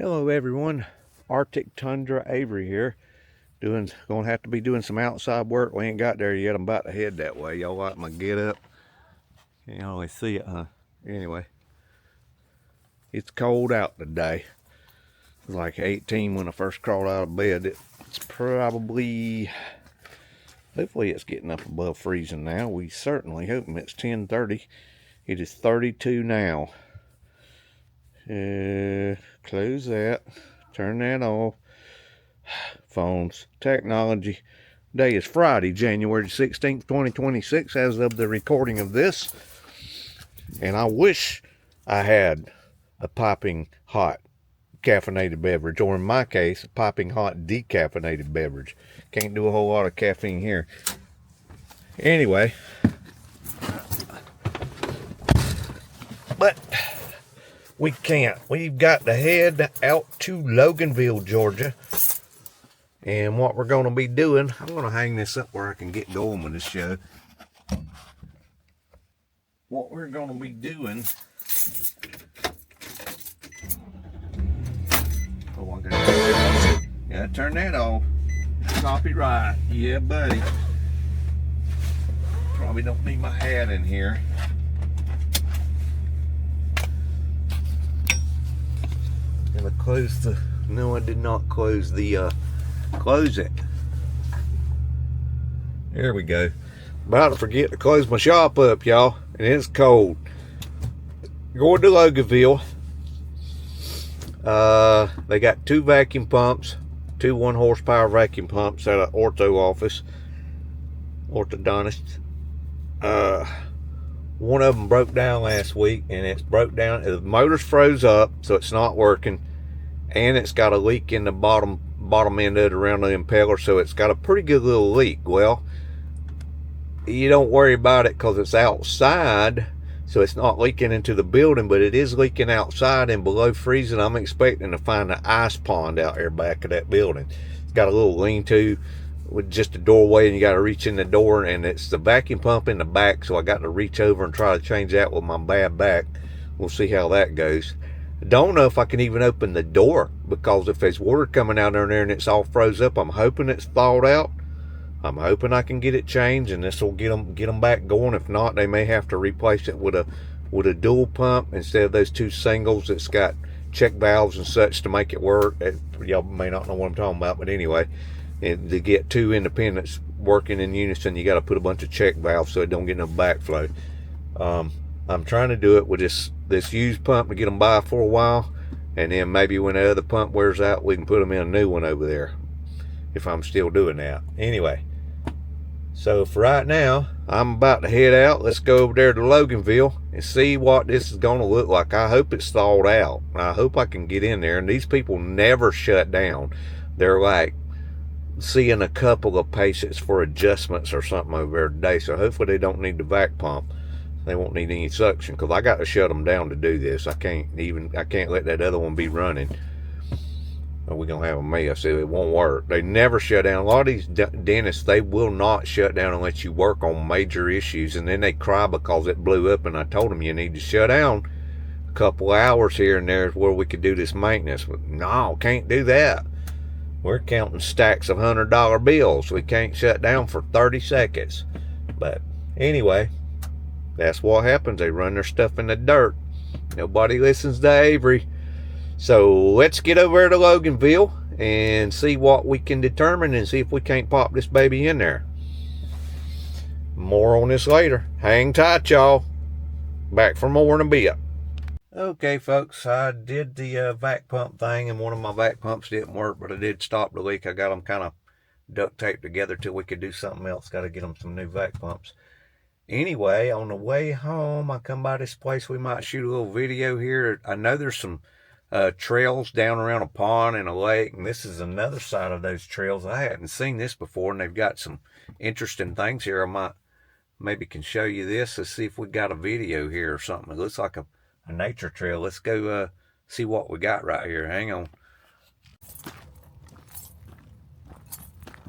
Hello everyone, Arctic Tundra Avery here. Gonna have to be doing some outside work. We ain't got there yet. I'm about to head that way. Y'all like my get up? Can't always see it, huh? Anyway, it's cold out today. It was like 18 when I first crawled out of bed. It's probably, hopefully it's getting up above freezing now. We certainly hope it's 10:30. It is 32 now. Close that. Turn that off. Phones, technology. Today is Friday, January 16th, 2026, as of the recording of this. And I wish I had a piping hot caffeinated beverage, or in my case, a piping hot decaffeinated beverage. Can't do a whole lot of caffeine here. Anyway, but we can't. We've got to head out to Loganville, Georgia. And what we're going to be doing, I'm going to hang this up where I can get going with this show. What we're going to be doing, oh, I gotta turn that off. Copyright, yeah, buddy. Probably don't need my hat in here. Gonna close the. No, I did not close the. Close it. There we go. About to forget to close my shop up, y'all, and it's cold. Going to Loganville. They got two vacuum pumps, two 1 horsepower vacuum pumps at an orthodontist. One of them broke down last week, and it's broke down. The motor's froze up, so it's not working, and it's got a leak in the bottom end of it around the impeller, so it's got a pretty good little leak. Well, you don't worry about it because it's outside, so it's not leaking into the building, but it is leaking outside and below freezing. I'm expecting to find an ice pond out there back of that building. It's got a little lean-to with just a doorway, and you got to reach in the door, and it's the vacuum pump in the back, so I got to reach over and try to change that with my bad back. We'll see how that goes. I don't know if I can even open the door, because if there's water coming out in there and it's all froze up, I'm hoping it's thawed out. I'm hoping I can get it changed, and this will get them back going. If not, they may have to replace it with a dual pump instead of those two singles that's got check valves and such to make it work. Y'all may not know what I'm talking about, but anyway, and to get two independents working in unison, you got to put a bunch of check valves so it don't get no backflow. I'm trying to do it with this used pump to get them by for a while, and then maybe when the other pump wears out, we can put them in a new one over there, if I'm still doing that. Anyway, so for right now, I'm about to head out. Let's go over there to Loganville and see what this is going to look like. I hope it's thawed out. I hope I can get in there, and these people never shut down. They're like seeing a couple of patients for adjustments or something over there today, so hopefully they don't need the vac pump. They won't need any suction, because I got to shut them down to do this. I can't let that other one be running, or we're gonna have a mess. It won't work. They never shut down. A lot of these dentists, they will not shut down unless you work on major issues, and then they cry because it blew up. And I told them, you need to shut down a couple hours here and there is where we could do this maintenance. But no, can't do that. We're counting stacks of $100 bills. We can't shut down for 30 seconds. But anyway, that's what happens. They run their stuff in the dirt. Nobody listens to Avery. So let's get over to Loganville and see what we can determine, and see if we can't pop this baby in there. More on this later. Hang tight, y'all. Back for more in a bit. Okay, folks, I did the vac pump thing, and one of my vac pumps didn't work, but I did stop the leak. I got them kind of duct taped together till we could do something else. Got to get them some new vac pumps. Anyway, on the way home, I come by this place. We might shoot a little video here. I know there's some trails down around a pond and a lake, and this is another side of those trails. I hadn't seen this before, and they've got some interesting things here. I might maybe can show you this. Let's see if we got a video here or something. It looks like a nature trail. Let's go see what we got right here. Hang on.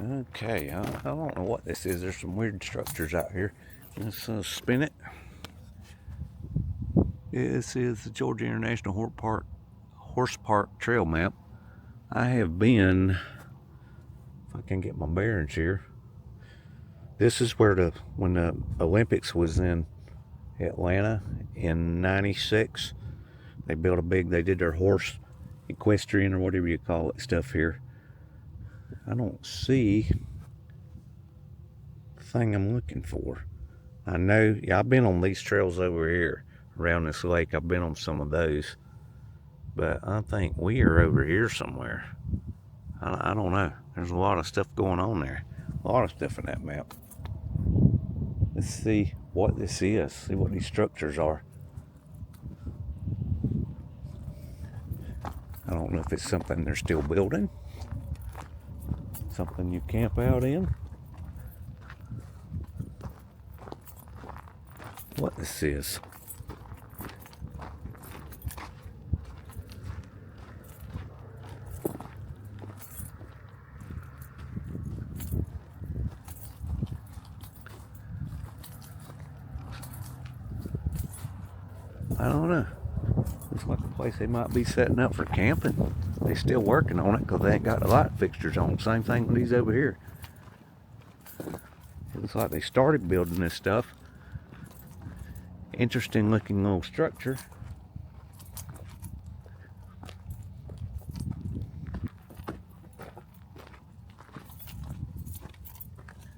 Okay, I don't know what this is. There's some weird structures out here. Let's spin it. This is the Georgia International horse park trail map. I have been, if I can get my bearings here, this is where when the Olympics was in Atlanta in '96, they did their horse equestrian or whatever you call it stuff here. I don't see the thing I'm looking for. I know, yeah, I've been on these trails over here around this lake. I've been on some of those, but I think we are over here somewhere. I don't know. There's a lot of stuff going on there. A lot of stuff in that map. Let's see what this is. See what these structures are. I don't know if it's something they're still building. Something you camp out in. What this is. I don't know. Looks like a place they might be setting up for camping. They're still working on it because they ain't got the light fixtures on. Same thing with these over here. It looks like they started building this stuff. Interesting looking little structure.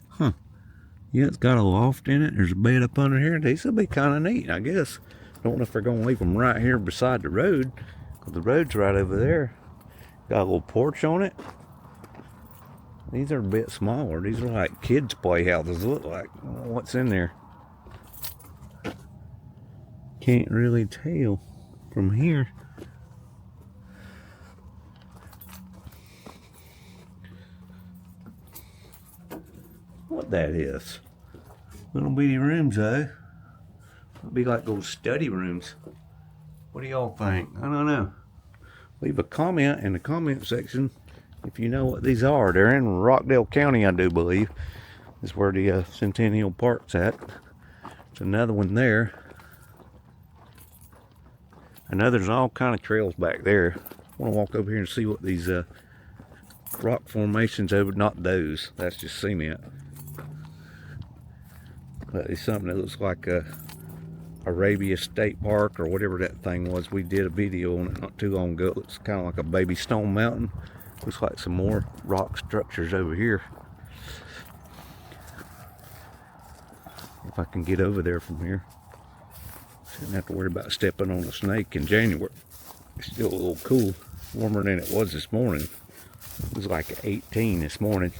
Huh. Yeah, it's got a loft in it. There's a bed up under here. These will be kind of neat, I guess. Don't know if they're going to leave them right here beside the road, because the road's right over there. Got a little porch on it. These are a bit smaller. These are like kids' playhouses, look like. I don't know what's in there. Can't really tell from here. What that is. Little bitty rooms though. It'll be like those study rooms. What do y'all think? I don't know. Leave a comment in the comment section if you know what these are. They're in Rockdale County, I do believe. This is where the Centennial Park's at. There's another one there. I know there's all kind of trails back there. I want to walk over here and see what these rock formations over. Not those. That's just cement. But it's something that looks like Arabia State Park or whatever that thing was. We did a video on it not too long ago. It looks kind of like a baby stone mountain. Looks like some more rock structures over here. If I can get over there from here. Shouldn't have to worry about stepping on a snake in January. It's still a little cool. Warmer than it was this morning. It was like 18 this morning.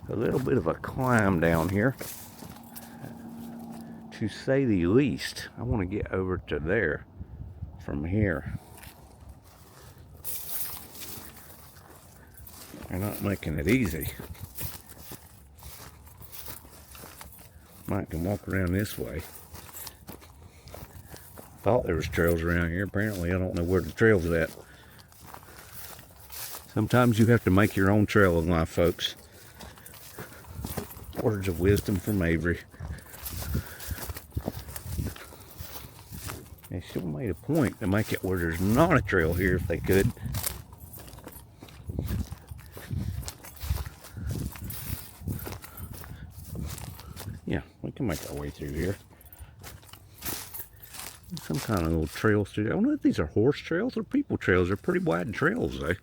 A little bit of a climb down here, to say the least. I want to get over to there from here. They're not making it easy. Might can walk around this way. Thought there was trails around here. Apparently I don't know where the trail's at. Sometimes you have to make your own trail in life, folks. Words of wisdom from Avery. They should have made a point to make it where there's not a trail here if they could. Yeah, we can make our way through here. Some kind of little trails through there. I don't know if these are horse trails or people trails. They're pretty wide trails though.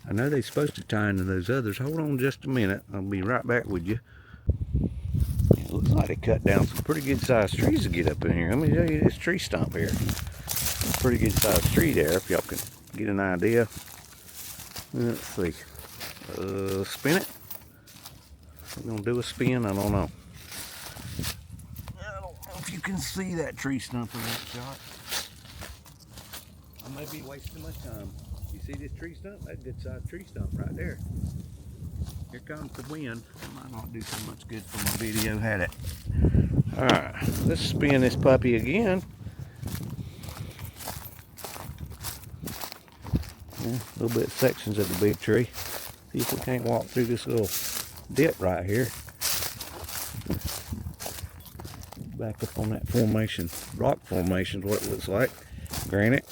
I know they're supposed to tie into those others. Hold on just a minute. I'll be right back with you. It looks like they cut down some pretty good sized trees to get up in here. Let me show you this tree stump here. Pretty good sized tree there, if y'all can get an idea. Let's see. Spin it. We're gonna do a spin. I don't know. I don't know if you can see that tree stump in that shot. I may be wasting my time. You see this tree stump? That's a good sized tree stump right there. Here comes the wind. It might not do so much good for my video, had it. Alright, let's spin this puppy again. Yeah, a little bit of sections of the big tree. See if we can't walk through this little dip right here. back up on that formation, rock formation is what it looks like. Granite.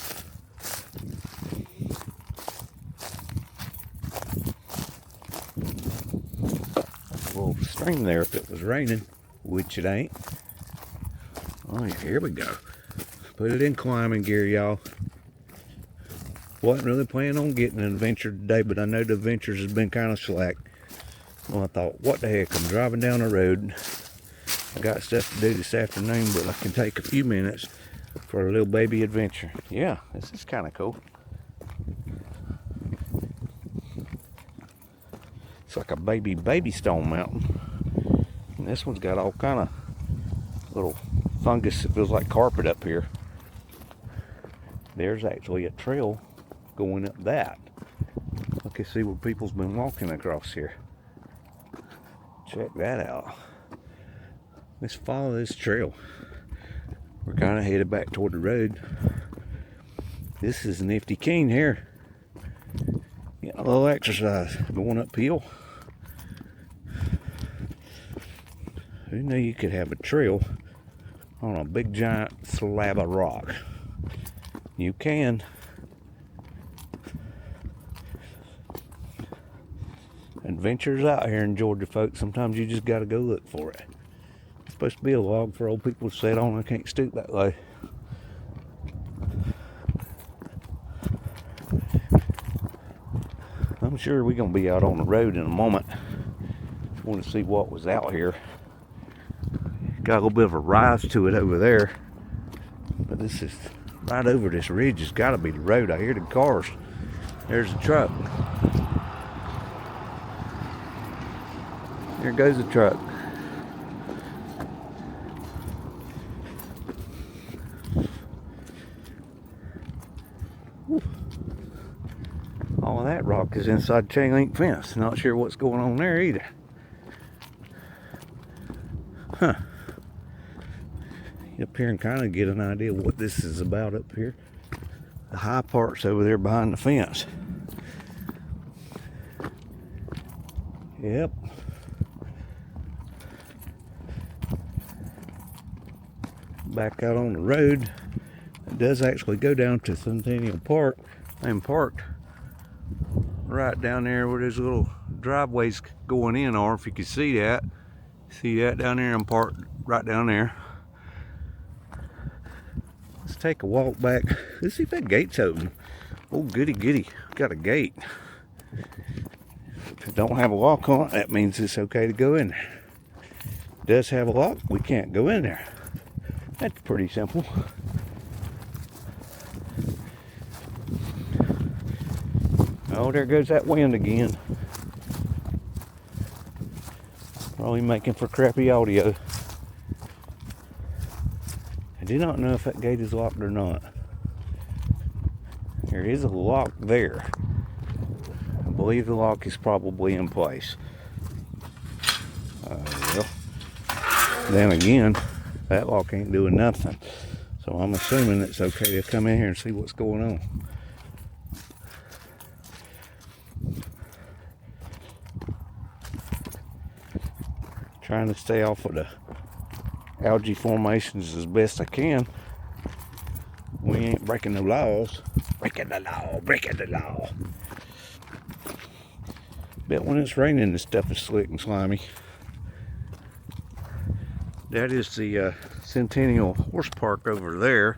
A little stream there if it was raining, which it ain't. Oh yeah, here we go. Put it in climbing gear, y'all. Wasn't really planning on getting an adventure today, but I know the adventures has been kind of slack. Well, I thought, what the heck, I'm driving down the road. I got stuff to do this afternoon, but I can take a few minutes for a little baby adventure. Yeah, this is kind of cool. It's like a baby stone mountain. And this one's got all kind of little fungus. It feels like carpet up here. There's actually a trail going up that. I can see where people's been walking across here. Check that out. Let's follow this trail. We're kind of headed back toward the road. This is nifty keen here. Getting a little exercise going uphill. Who knew you could have a trail on a big giant slab of rock? You can. Adventures out here in Georgia, folks. Sometimes you just gotta go look for it. It's supposed to be a log for old people to sit on. I can't stoop that way. I'm sure we're gonna be out on the road in a moment. Want to see what was out here. Got a little bit of a rise to it over there, but this is right over this ridge. Has got to be the road. I hear the cars. There's the truck. There goes the truck. Whew. All of that rock is inside chain link fence. Not sure what's going on there either. Huh. Get up here and kind of get an idea of what this is about up here. The high part's over there behind the fence. Yep. Back out on the road. It does actually go down to Centennial Park. I'm parked right down there where there's little driveways going in are, if you can see that. See that down there? I'm parked right down there. Let's take a walk back. Let's see if that gate's open. Oh, goody goody. Got a gate. If it don't have a lock on it, that means it's okay to go in there. It does have a lock, we can't go in there. That's pretty simple. Oh, there goes that wind again. Probably making for crappy audio. I do not know if that gate is locked or not. There is a lock there. I believe the lock is probably in place. Well, then again, that lock ain't doing nothing. So I'm assuming it's okay to come in here and see what's going on. Trying to stay off of the algae formations as best I can. We ain't breaking the laws. Breaking the law, breaking the law. Bet when it's raining, this stuff is slick and slimy. That is the Centennial Horse Park over there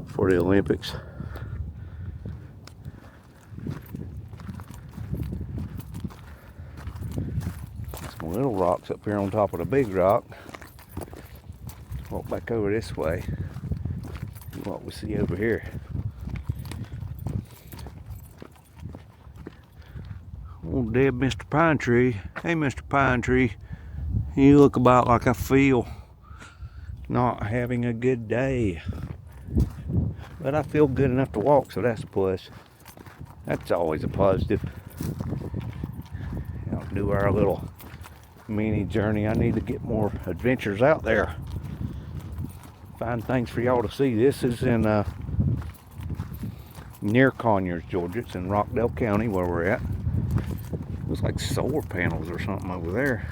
for the Olympics. Some little rocks up here on top of the big rock. Walk back over this way. See what we see over here. Old dead Mr. Pine Tree. Hey, Mr. Pine Tree. You look about like I feel not having a good day. But I feel good enough to walk, so that's a plus. That's always a positive. You know, do our little mini journey. I need to get more adventures out there. Find things for y'all to see. This is in near Conyers, Georgia. It's in Rockdale County where we're at. Looks like solar panels or something over there.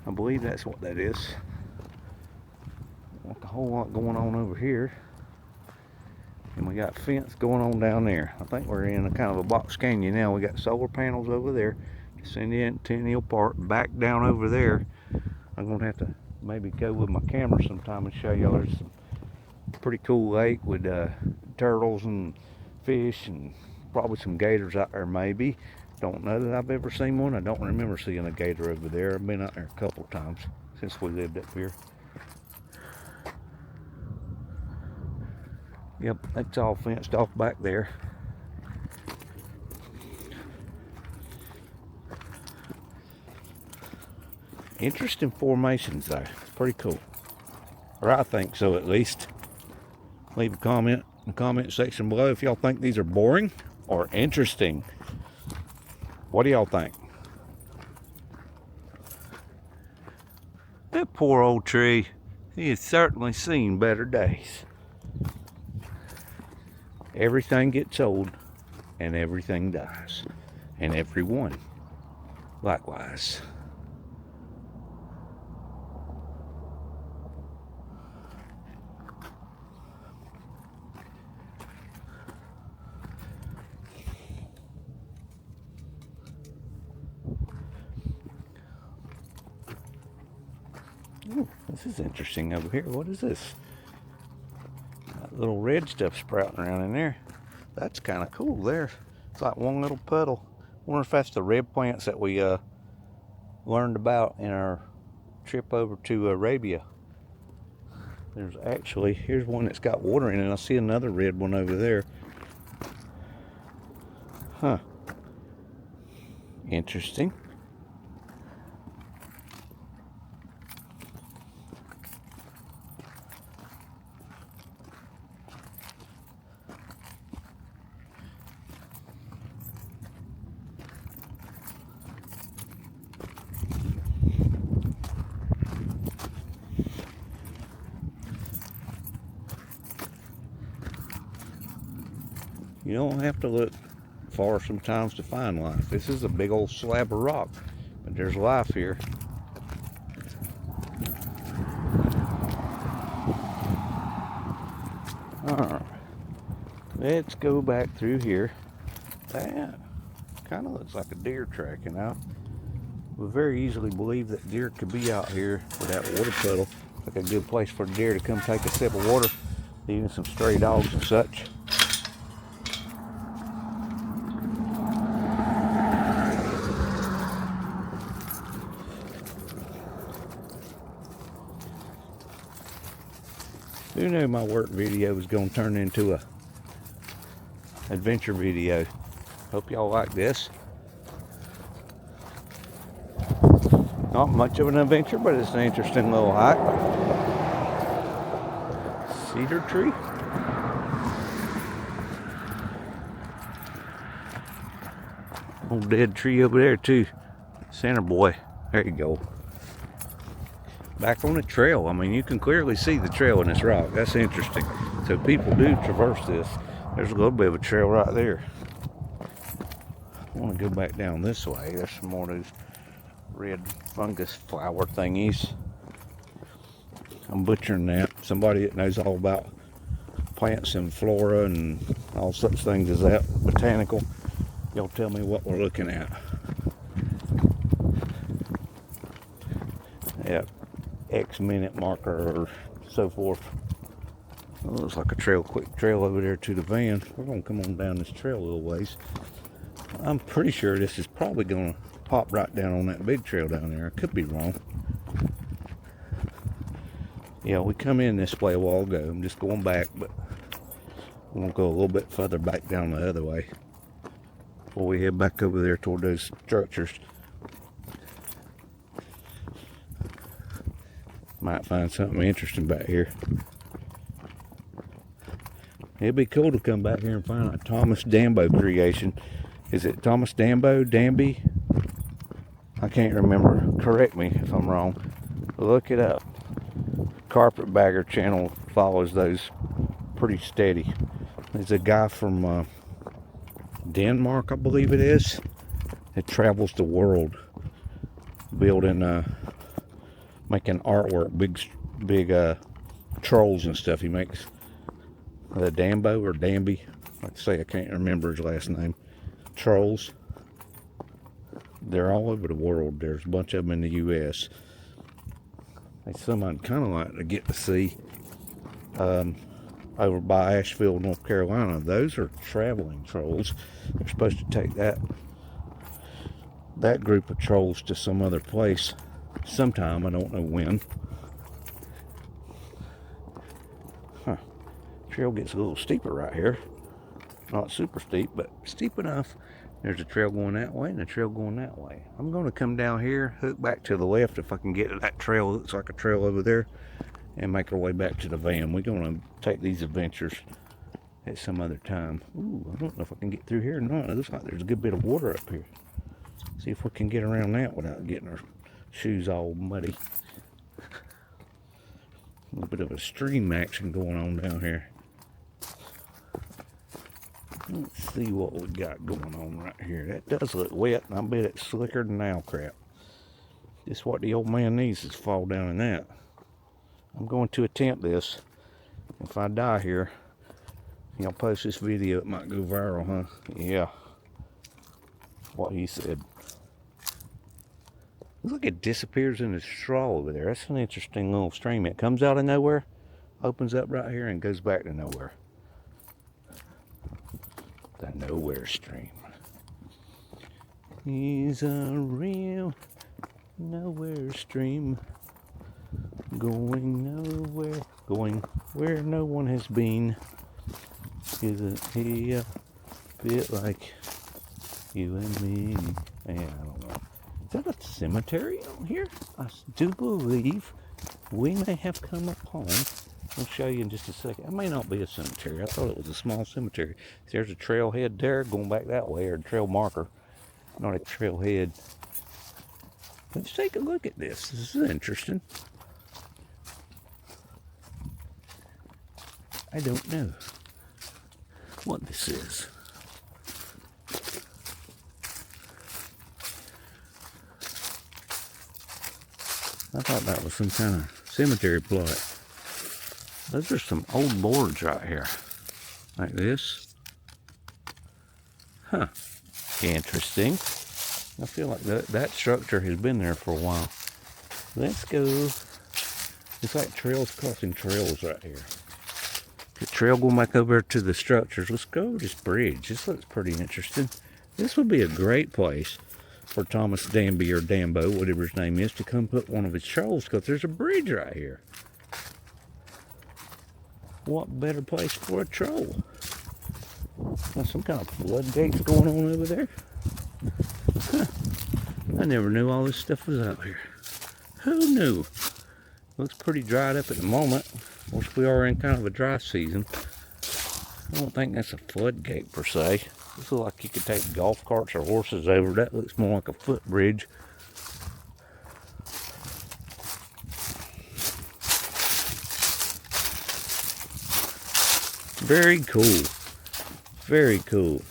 I believe that's what that is. Not a whole lot going on over here. And we got fence going on down there. I think we're in a kind of a box canyon now. We got solar panels over there. Centennial Park back down over there. I'm gonna have to maybe go with my camera sometime and show y'all. There's some pretty cool lake with turtles and fish and probably some gators out there maybe. Don't know that I've ever seen one. I don't remember seeing a gator over there. I've been out there a couple of times since we lived up here. Yep, that's all fenced off back there. Interesting formations though. It's pretty cool. Or I think so at least. Leave a comment in the comment section below if y'all think these are boring or interesting. What do y'all think? That poor old tree, he has certainly seen better days. Everything gets old and everything dies. And everyone likewise. Ooh, this is interesting over here. What is this? That little red stuff sprouting around in there. That's kind of cool there. It's like one little puddle. I wonder if that's the red plants that we learned about in our trip over to Arabia. There's actually, here's one that's got water in it. I see another red one over there. Huh. Interesting. You don't have to look far sometimes to find life. This is a big old slab of rock, but there's life here. Alright, let's go back through here. That kind of looks like a deer tracking out. We very easily believe that deer could be out here with that water puddle. Like a good place for a deer to come take a sip of water, even some stray dogs and such. Who knew my work video was going to turn into a adventure video? Hope y'all like this. Not much of an adventure, but it's an interesting little hike. Cedar tree. Old dead tree over there too. Center boy. There you go. Back on the trail. I mean, you can clearly see the trail in this rock. That's interesting. So people do traverse this. There's a little bit of a trail right there. I want to go back down this way. There's some more of those red fungus flower thingies. I'm butchering that. Somebody that knows all about plants and flora and all such things as that, botanical, y'all tell me what we're looking at. Yeah. X minute marker or so forth. Well, looks like a trail, quick trail over there to the van. We're gonna come on down this trail a little ways. I'm pretty sure this is probably gonna pop right down on that big trail down there. I could be wrong. Yeah, we come in this way a while ago. I'm just going back, but we're gonna go a little bit further back down the other way before we head back over there toward those structures. Might find something interesting back here. It'd be cool to come back here and find a Thomas Dambo creation. Is it Thomas Dambo? Danby? I can't remember. Correct me if I'm wrong. Look it up. Carpetbagger channel follows those pretty steady. There's a guy from Denmark, I believe it is, that travels the world building making artwork, big trolls and stuff. He makes Dambo or Danby. Like I say, I can't remember his last name. Trolls. They're all over the world. There's a bunch of them in the U.S. It's something I'd kind of like to get to see over by Asheville, North Carolina. Those are traveling trolls. They're supposed to take that group of trolls to some other place sometime. I don't know when. Trail gets a little steeper right here. Not super steep, but steep enough. There's a trail going that way and a trail going that way. I'm going to come down here, hook back to the left if I can get to that trail. It looks like a trail over there, and make our way back to the van. We're going to take these adventures at some other time. Ooh, I don't know if I can get through here or not. It looks like there's a good bit of water up here. See if we can get around that without getting our shoes all muddy. A little bit of a stream action going on down here. Let's see what we got going on right here. That does look wet, and I bet it's slicker than owl crap. Just what the old man needs is fall down in that. I'm going to attempt this. If I die here, y'all post this video, it might go viral, huh? Yeah. What he said. Look, it disappears in the straw over there. That's an interesting little stream. It comes out of nowhere, opens up right here, and goes back to nowhere. The nowhere stream. He's a real nowhere stream. Going nowhere. Going where no one has been. Isn't he a bit like you and me? Yeah, I don't know. Is that a cemetery on here? I do believe we may have come upon. I'll show you in just a second. It may not be a cemetery. I thought it was a small cemetery. There's a trailhead there going back that way, or a trail marker. Not a trailhead. Let's take a look at this. This is interesting. I don't know what this is. I thought that was some kind of cemetery plot. Those are some old boards right here. Like this. Huh. Interesting. I feel like that structure has been there for a while. Let's go. It's like trails crossing trails right here. The trail going back over to the structures. Let's go this bridge. This looks pretty interesting. This would be a great place for Thomas Danby or Dambo, whatever his name is, to come put one of his trolls, because there's a bridge right here. What better place for a troll? There's some kind of floodgates going on over there. Huh. I never knew all this stuff was out here. Who knew? Looks pretty dried up at the moment. Of course, we are in kind of a dry season. I don't think that's a floodgate per se. This looks like you could take golf carts or horses over. That looks more like a footbridge. Very cool. Very cool.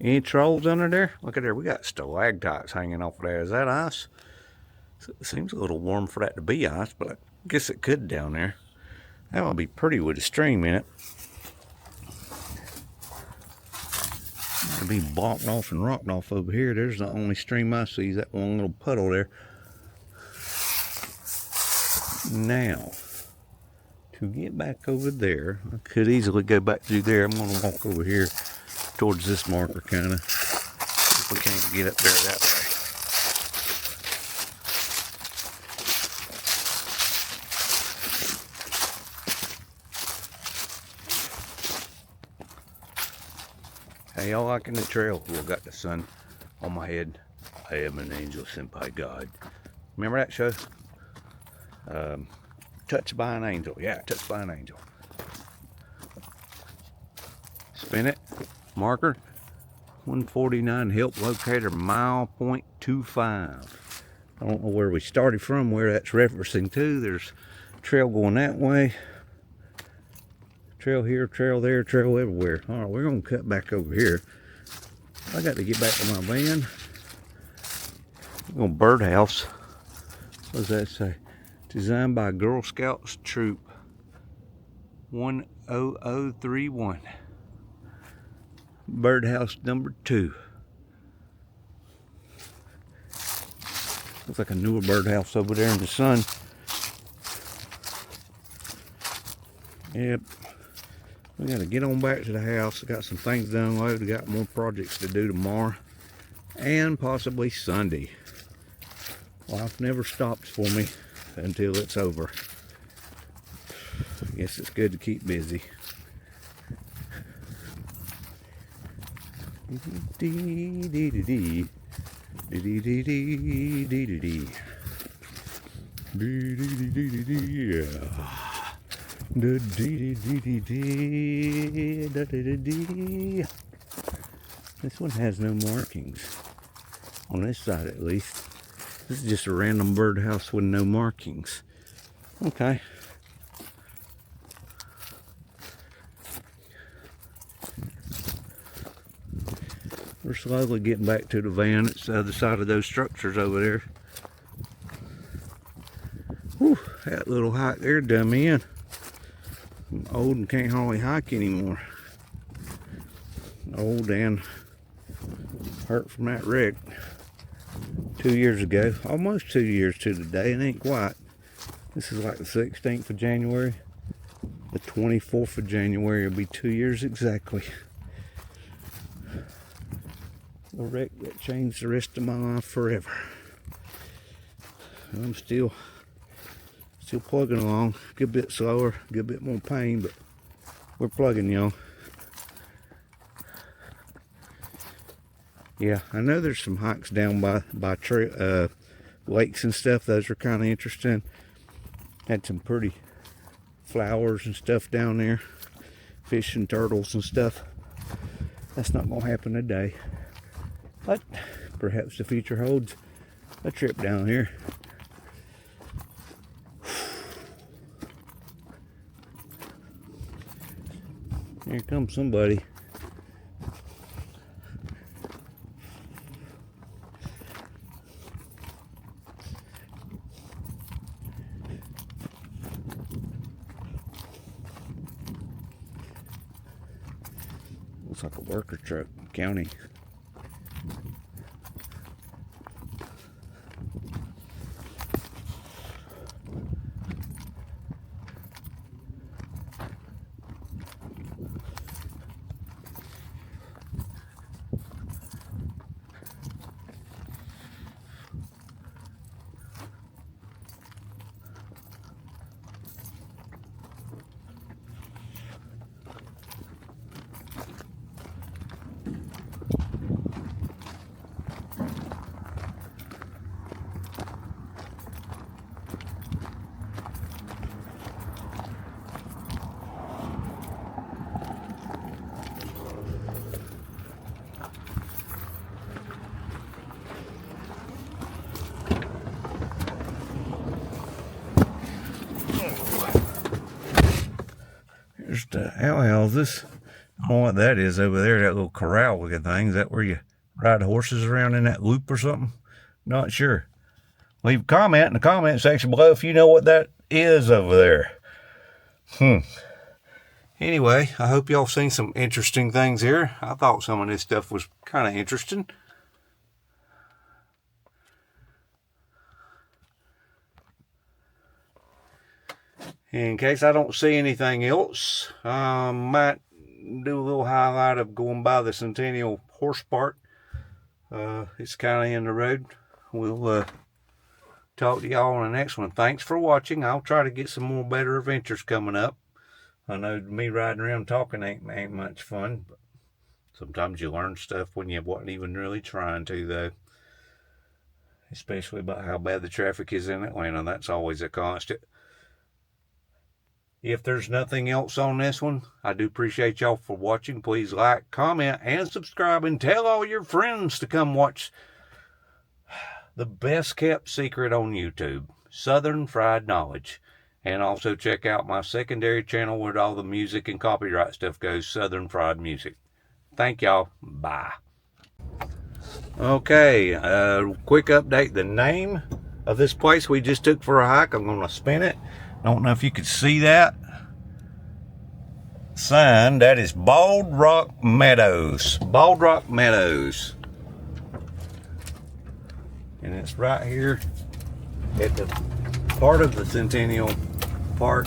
Any trolls under there? Look at there. We got stalactites hanging off there. Is that ice? It seems a little warm for that to be ice, but I guess it could down there. That would be pretty with a stream in it. It'd be blocked off and rocked off over here. There's the only stream I see, is that one little puddle there. Now, to get back over there, I could easily go back through there. I'm going to walk over here towards this marker, kind of. If we can't get up there that way. Hey, y'all liking the trail? Well, got the sun on my head. I am an angel sent by God. Remember that show? Touched by an Angel. Yeah, Touched by an Angel. Spin it. Marker. 149. Help locator mile .25. I don't know where we started from, where that's referencing to. There's trail going that way. Trail here, trail there, trail everywhere. All right, we're going to cut back over here. I got to get back to my van. I'm going to birdhouse What does that say? Designed by Girl Scouts Troop 10031. Birdhouse number 2. Looks like a newer birdhouse over there in the sun. Yep. We gotta get on back to the house. Got some things to unload. Got more projects to do tomorrow and possibly Sunday. Life never stops for me until it's over. I guess it's good to keep busy. This one has no markings. On this side at least. This is just a random birdhouse with no markings. Okay. We're slowly getting back to the van. It's the other side of those structures over there. Whew, that little hike there done me in. I'm old and can't hardly hike anymore. Old and hurt from that wreck 2 years ago. Almost 2 years to the day. It ain't quite. This is like the 16th of January. The 24th of January will be 2 years exactly. A wreck that changed the rest of my life forever. I'm still plugging along. A good bit slower, a good bit more pain, but we're plugging, y'all. Yeah, I know there's some hikes down by lakes and stuff. Those are kind of interesting. Had some pretty flowers and stuff down there. Fish and turtles and stuff. That's not going to happen today. But perhaps the future holds a trip down here. Here comes somebody. Looks like a worker truck, county. There's the outhouses. I don't know what that is over there, that little corral looking thing. Is that where you ride horses around in that loop or something? Not sure. Leave a comment in the comment section below if you know what that is over there. Anyway, I hope y'all seen some interesting things here. I thought some of this stuff was kind of interesting. In case I don't see anything else, I might do a little highlight of going by the Centennial Horse Park. It's kind of in the road. We'll talk to y'all on the next one. Thanks for watching. I'll try to get some more better adventures coming up. I know me riding around talking ain't much fun, but sometimes you learn stuff when you wasn't even really trying to, though. Especially about how bad the traffic is in Atlanta. That's always a constant. If there's nothing else on this one, I do appreciate y'all for watching. Please like, comment, and subscribe, and tell all your friends to come watch the best kept secret on YouTube, Southern Fried Knowledge. And also check out my secondary channel where all the music and copyright stuff goes, Southern Fried Music. Thank y'all. Bye. Okay, quick update. The name of this place we just took for a hike. I'm going to spin it. I don't know if you could see that sign. That is Bald Rock Meadows. Bald Rock Meadows. And it's right here at the part of the Centennial Park.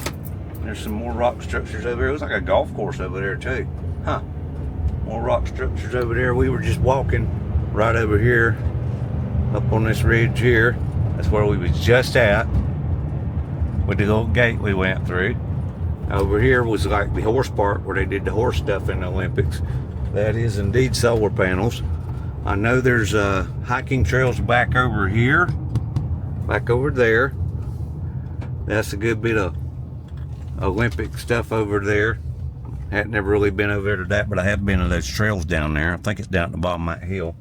There's some more rock structures over there. It looks like a golf course over there too. Huh. More rock structures over there. We were just walking right over here up on this ridge here. That's where we was just at with the little gate we went through. Over here was like the horse park where they did the horse stuff in the Olympics. That is indeed solar panels. I know there's hiking trails back over here, back over there. That's a good bit of Olympic stuff over there. Hadn't never really been over there to that, but I have been to those trails down there. I think it's down at the bottom of that hill.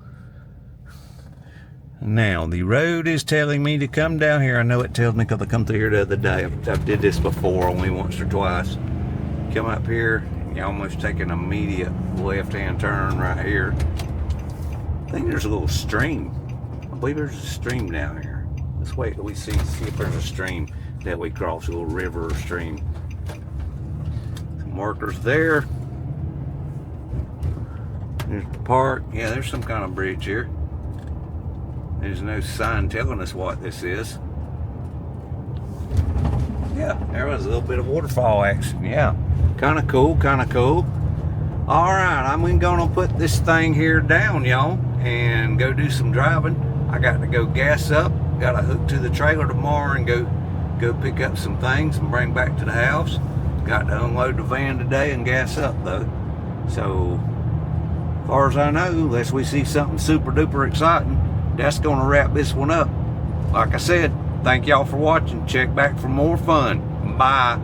Now, the road is telling me to come down here. I know it tells me because I come through here the other day. I've did this before, only once or twice. Come up here, and you almost take an immediate left-hand turn right here. I think there's a little stream. I believe there's a stream down here. Let's wait till we see if there's a stream that we cross, a little river or stream. Some markers there. There's the park. Yeah, there's some kind of bridge here. There's no sign telling us what this is. Yeah, there was a little bit of waterfall action. Yeah, kind of cool, kind of cool. All right, I'm gonna put this thing here down, y'all, and go do some driving. I got to go gas up. Got to hook to the trailer tomorrow and go pick up some things and bring back to the house. Got to unload the van today and gas up though. So, as far as I know, unless we see something super duper exciting, that's gonna wrap this one up. Like I said, thank y'all for watching. Check back for more fun. Bye.